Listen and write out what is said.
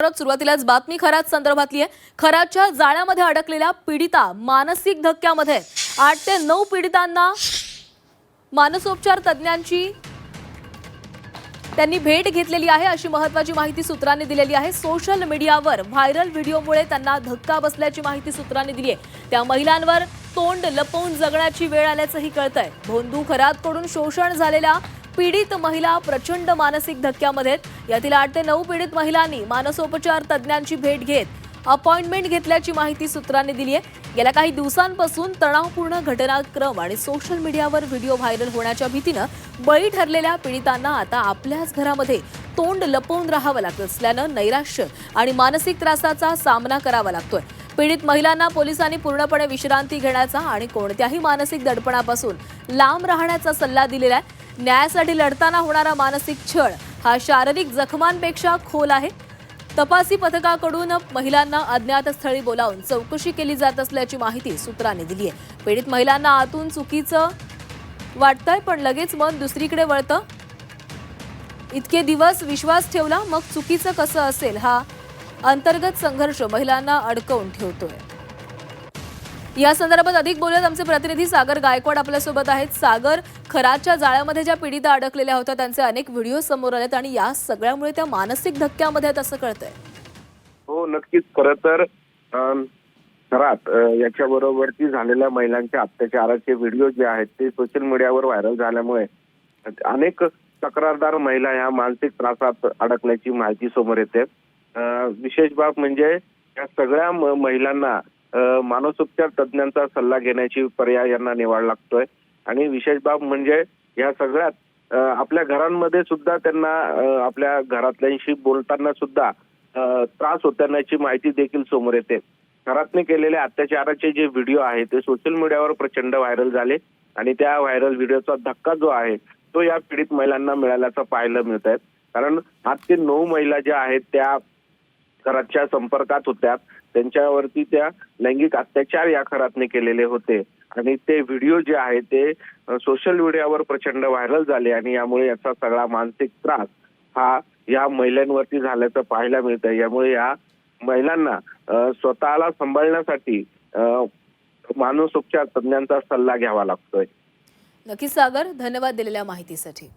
सुरुवातीलाच बातमी खरात संदर्भातली आहे। खराच्या जाळ्यामध्ये अडकलेल्या पीडिता मानसिक धक्क्यामध्ये 8 ते 9 पीडितांना मानसोपचार तज्ञांची त्यांनी भेट घेतलेली आहे अशी महत्त्वाची माहिती सूत्रांनी दिलेली आहे। सोशल मीडियावर व्हायरल व्हिडिओमुळे त्यांना धक्का बसल्याची माहिती सूत्रांनी दिली आहे। त्या महिलांवर तोंड लपवून जगण्याची वेळ आल्याचंही कळतंय। भोंदू खरातकडून शोषण झालेल्या पीडित महिला प्रचंड मानसिक धक्क्यामध्ये यातील 8 ते 9 पीडित महिलांनी मानसोपचार तज्ञांची भेट घेत अपॉइंटमेंट घेतल्याची माहिती सूत्रांनी दिली आहे। गेल्या काही दिवसांपासून तणावपूर्ण घटनाक्रम आणि सोशल मीडियावर व्हिडिओ व्हायरल होण्याच्या भीतीने बळी ठरलेल्या पीडितांना आता आपल्याच घरामध्ये तोंड लपवून राहावं लागत असल्यानं नैराश्य आणि मानसिक त्रासाचा सामना करावा लागतोय। पीडित महिलांना पोलिसांनी पूर्णपणे विश्रांती घेण्याचा आणि कोणत्याही मानसिक दडपणापासून लांब राहण्याचा सल्ला दिलेला आहे। न्यायासाठी लढताना होणारा मानसिक छळ हा शारीरिक जखमांपेक्षा खोल आहे। तपासी पथकाकडून महिलांना अज्ञात स्थळी बोलावून चौकशी केली जात असल्याची माहिती सूत्रांनी दिली आहे। पीडित महिलांना आतून चुकीचं वाटतंय पण लगेच मन दुसरीकडे वळतं। इतके दिवस विश्वास ठेवला मग चुकीचं कसं असेल हा अंतर्गत संघर्ष महिलांना अडकवून ठेवतोय। या संदर्भात अधिक बोलत आमचे प्रतिनिधी सागर गायकवाड आपल्या सोबत आहेत। सागर, खराच्या जाळ्यामध्ये ज्या पीडिता अडकलेल्या होत्या त्यांचे अनेक व्हिडिओ समोर आलेत आणि या सगळ्यामुळे त्या मानसिक धक्क्यामध्ये आहेत असं कळतंय। हो नक्कीच। खरं तर खरात याच्याबरोबरती झालेल्या महिलांच्या अत्याचाराचे व्हिडिओ जे आहेत ते सोशल मीडियावर व्हायरल झाल्यामुळे अनेक तक्रारदार महिला या मानसिक त्रासात अडकल्याची माहिती समोर येते। विशेष बाब म्हणजे या सगळ्या महिलांना मानसोपचार तज्ञांचा सल्ला घेण्याची पर्याय यांना निवडावा लागतोय आणि विशेष बाब म्हणजे या सगळ्यात आपल्या घरांमध्ये सुद्धा त्यांना आपल्या घरातल्यांशी बोलताना सुद्धा त्रास होतानाची माहिती देखील समोर येते। घरातने केलेल्या अत्याचाराचे जे व्हिडिओ आहेत ते सोशल मीडियावर प्रचंड व्हायरल झाले आणि त्या व्हायरल व्हिडिओचा धक्का जो आहे तो या पीडित महिलांना मिळाल्याचं पाहायला मिळत आहे। कारण 8 ते 9 महिला ज्या आहेत त्या खराच्या संपर्कात होत्या, त्यांच्यावरती त्या लैंगिक अत्याचार या खरातने केलेले होते आणि ते व्हिडिओ जे आहे ते सोशल मीडियावर प्रचंड व्हायरल झाले आणि यामुळे याचा सगळा मानसिक त्रास हा या महिलांवरती झाल्याचं पाहायला मिळतंय। यामुळे या महिलांना स्वतःला सांभाळण्यासाठी मानसोपचार तज्ञांचा सल्ला घ्यावा लागतोय। नक्कीच सागर, धन्यवाद दिलेल्या माहितीसाठी।